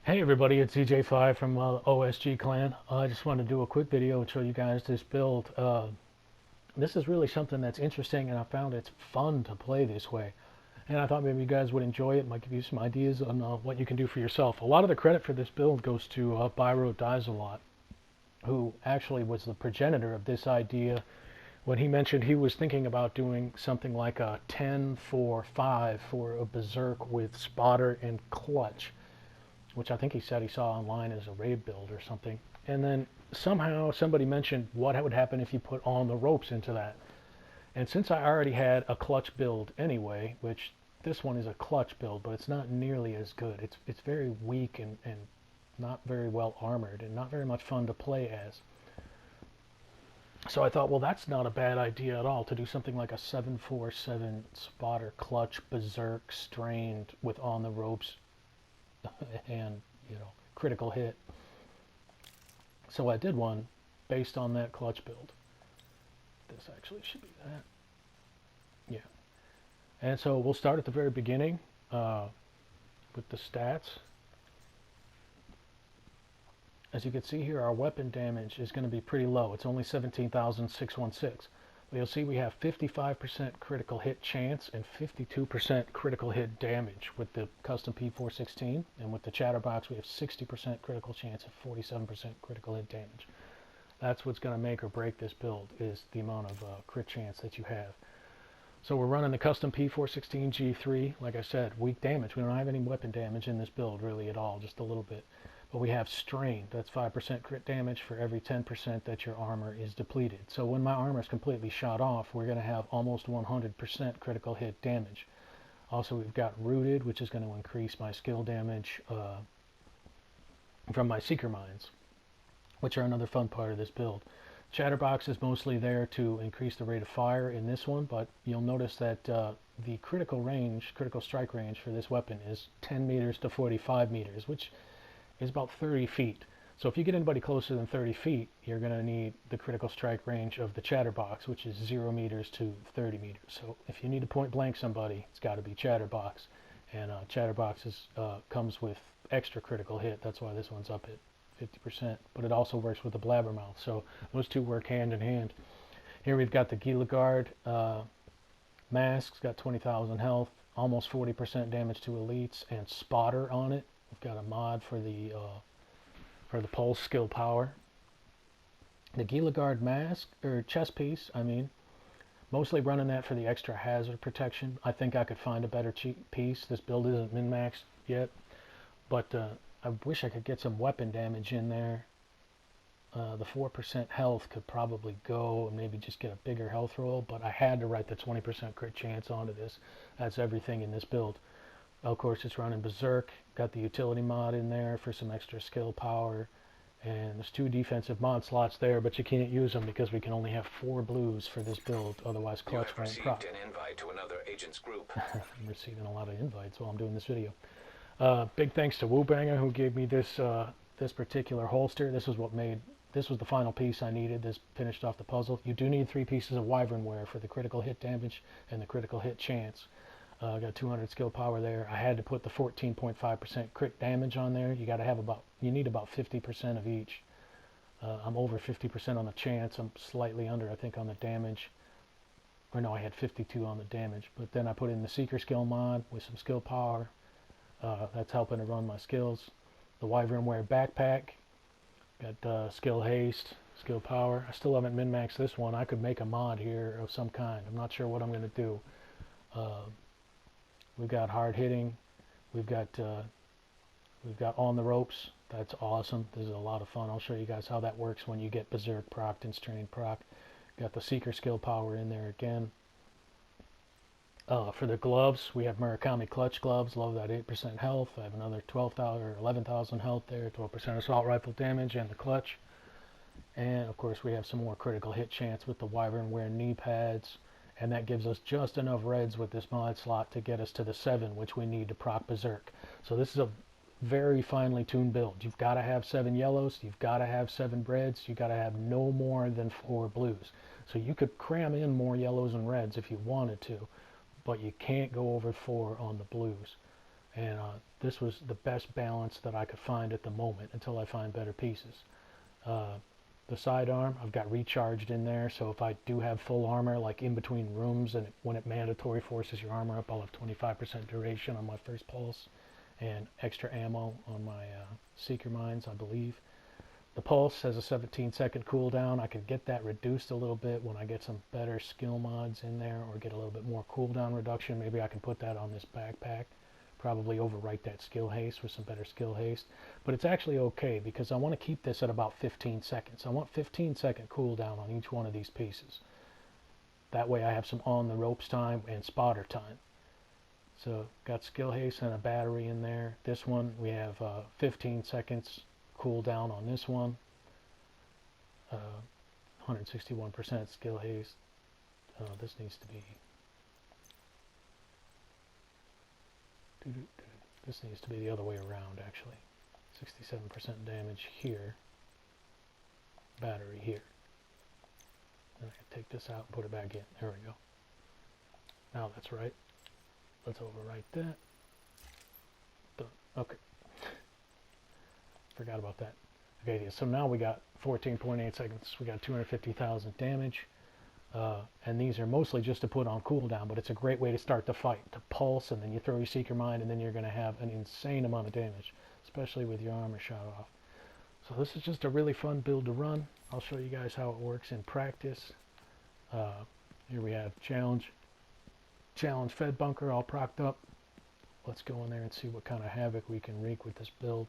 Hey everybody, it's zjayfi from OSG Clan. I just wanted to do a quick video and show you guys this build. This is really something that's interesting, and I found it's fun to play this way. And I thought maybe you guys would enjoy it, might give you some ideas on what you can do for yourself. A lot of the credit for this build goes to Byro Dies a Lot, who actually was the progenitor of this idea when he mentioned he was thinking about doing something like a 10-4-5 for a Berserk with spotter and clutch, which I think he said he saw online as a raid build or something. And then somehow somebody mentioned what would happen if you put on the ropes into that. And since I already had a clutch build anyway, which this one is a clutch build, but it's not nearly as good. It's very weak and not very well armored and not very much fun to play as. So I thought, well, that's not a bad idea at all to do something like a 7-4-7 spotter clutch berserk strained with on the ropes and critical hit. So I did one based on that clutch build. This actually should be that. Yeah. And so we'll start at the very beginning with the stats. As you can see here, our weapon damage is going to be pretty low. It's only 17,616. But you'll see we have 55% critical hit chance and 52% critical hit damage with the custom P416. And with the Chatterbox, we have 60% critical chance and 47% critical hit damage. That's what's going to make or break this build, is the amount of crit chance that you have. So we're running the custom P416 G3. Like I said, weak damage. We don't have any weapon damage in this build really at all, just a little bit. But we have strain. That's 5% crit damage for every 10% that your armor is depleted. So when my armor is completely shot off, we're going to have almost 100% critical hit damage. Also, we've got rooted, which is going to increase my skill damage from my seeker mines, which are another fun part of this build. Chatterbox is mostly there to increase the rate of fire in this one, but you'll notice that the critical strike range for this weapon is 10 meters to 45 meters, which is about 30 feet. So if you get anybody closer than 30 feet, you're going to need the critical strike range of the Chatterbox, which is 0 meters to 30 meters. So if you need to point blank somebody, it's got to be Chatterbox. And Chatterbox comes with extra critical hit. That's why this one's up at 50%. But it also works with the Blabbermouth. So those two work hand in hand. Here we've got the Gila Guard mask. It's got 20,000 health, almost 40% damage to elites, and spotter on it. We've got a mod for the pulse skill power. The Gila Guard mask, or chest piece, mostly running that for the extra hazard protection. I think I could find a better cheap piece. This build isn't min-maxed yet, but I wish I could get some weapon damage in there. The 4% health could probably go and maybe just get a bigger health roll, but I had to write the 20% crit chance onto this. That's everything in this build. Of course, it's running Berserk. Got the utility mod in there for some extra skill power. And there's 2 defensive mod slots there, but you can't use them because we can only have 4 blues for this build. Otherwise, clutch won't proc. You have received an invite to another agent's group. I'm receiving a lot of invites while I'm doing this video. Big thanks to Woobanger, who gave me this this particular holster. This was the final piece I needed. This finished off the puzzle. You do need 3 pieces of wyvern wear for the critical hit damage and the critical hit chance. I got 200 skill power there. I had to put the 14.5% crit damage on there. You need about 50% of each. I'm over 50% on the chance. I'm slightly under, I think, on the damage. Or no, I had 52 on the damage. But then I put in the seeker skill mod with some skill power. That's helping to run my skills. The wyvern wear backpack. Got skill haste, skill power. I still haven't min-maxed this one. I could make a mod here of some kind. I'm not sure what I'm going to do. We've got hard hitting. We've got on the ropes. That's awesome. This is a lot of fun. I'll show you guys how that works when you get Berserk procced and strain proc. Got the seeker skill power in there again. For the gloves, we have Murakami clutch gloves. Love that 8% health. I have another 12,000 or 11,000 health there. 12% assault rifle damage and the clutch. And of course, we have some more critical hit chance with the wyvern wear knee pads. And that gives us just enough reds with this mod slot to get us to the 7, which we need to proc Berserk. So this is a very finely tuned build. You've got to have 7 yellows, you've got to have 7 reds, you've got to have no more than 4 blues. So you could cram in more yellows and reds if you wanted to, but you can't go over 4 on the blues. And this was the best balance that I could find at the moment until I find better pieces. The sidearm, I've got recharged in there, so if I do have full armor, like in between rooms, and when it mandatory forces your armor up, I'll have 25% duration on my first pulse, and extra ammo on my Seeker Mines, I believe. The pulse has a 17-second cooldown. I could get that reduced a little bit when I get some better skill mods in there, or get a little bit more cooldown reduction. Maybe I can put that on this backpack. Probably overwrite that skill haste with some better skill haste. But it's actually okay because I want to keep this at about 15 seconds. I want 15-second cooldown on each one of these pieces. That way I have some on the ropes time and spotter time. So got skill haste and a battery in there. This one we have 15 seconds cooldown on this one. 161% skill haste. This needs to be... This needs to be the other way around, actually. 67% damage here. Battery here. Then I can take this out and put it back in. There we go. Now that's right. Let's overwrite that. Done. Okay. Forgot about that. Okay, yeah, so now we got 14.8 seconds. We got 250,000 damage. And these are mostly just to put on cooldown, but it's a great way to start the fight. To pulse, and then you throw your Seeker Mine, and then you're going to have an insane amount of damage, especially with your armor shot off. So this is just a really fun build to run. I'll show you guys how it works in practice. Here we have Challenge Fed Bunker all procced up. Let's go in there and see what kind of havoc we can wreak with this build.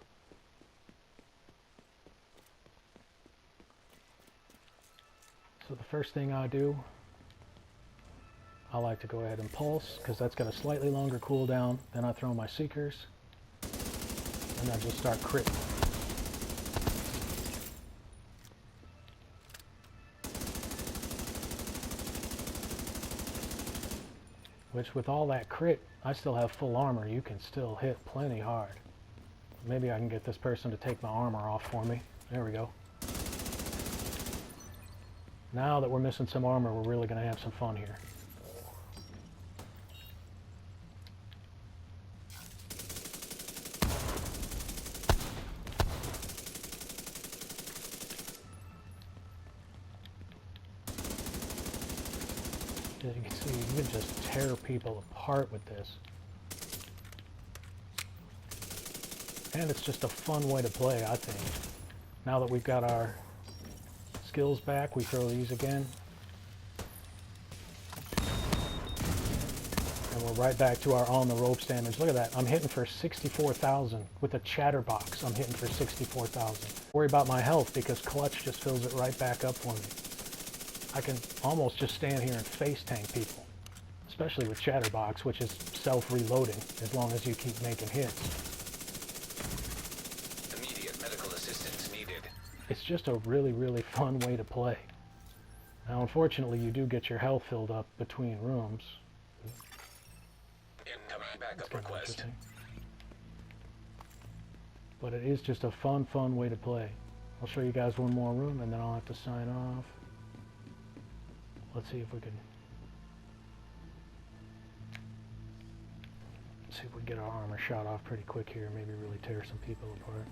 So the first thing I do, I like to go ahead and pulse, because that's got a slightly longer cooldown. Then I throw my Seekers, and I just start critting. Which, with all that crit, I still have full armor. You can still hit plenty hard. Maybe I can get this person to take my armor off for me. There we go. Now that we're missing some armor, we're really going to have some fun here. As you can see, you can just tear people apart with this. And it's just a fun way to play, I think. Now that we've got our skills back, we throw these again. And we're right back to our on the ropes damage. Look at that. I'm hitting for 64,000. With a chatterbox, I'm hitting for 64,000. Worry about my health because clutch just fills it right back up for me. I can almost just stand here and face tank people. Especially with chatterbox, which is self-reloading as long as you keep making hits. Immediate medical assistance needed. It's just a really, really fun way to play. Now, unfortunately, you do get your health filled up between rooms. Incoming backup request. But it is just a fun way to play. I'll show you guys one more room, and then I'll have to sign off. Let's see if we can... see if we can get our armor shot off pretty quick here. Maybe really tear some people apart.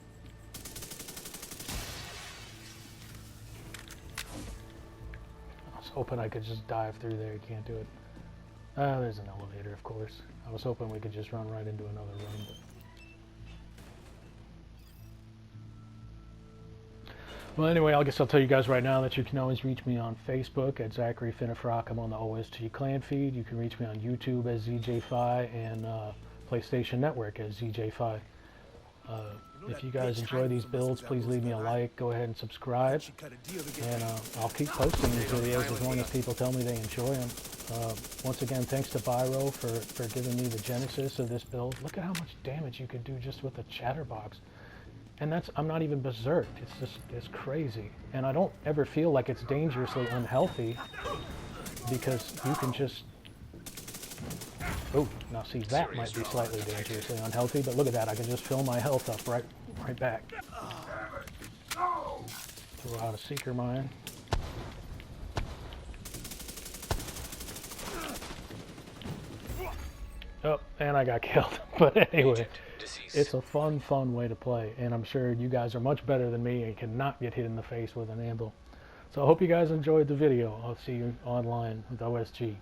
I was hoping I could just dive through there. You can't do it. There's an elevator, of course. I was hoping we could just run right into another room. Well, anyway, I guess I'll tell you guys right now that you can always reach me on Facebook at Zachary Finnefrock. I'm on the OSG clan feed. You can reach me on YouTube as zjayfi and PlayStation Network as zjayfi. If you guys enjoy these builds, please leave me a like. Go ahead and subscribe. And I'll keep posting these videos as long as people tell me they enjoy them. Once again, thanks to Byro for giving me the genesis of this build. Look at how much damage you can do just with a chatterbox. And I'm not even berserk. It's crazy. And I don't ever feel like it's dangerously unhealthy because you can just... Oh, now see, that might be slightly dangerously unhealthy, but look at that. I can just fill my health up right back. Throw out a Seeker Mine. Oh, and I got killed. But anyway, Agent deceased. it's a fun way to play, and I'm sure you guys are much better than me and cannot get hit in the face with an anvil. So I hope you guys enjoyed the video. I'll see you online with OSG.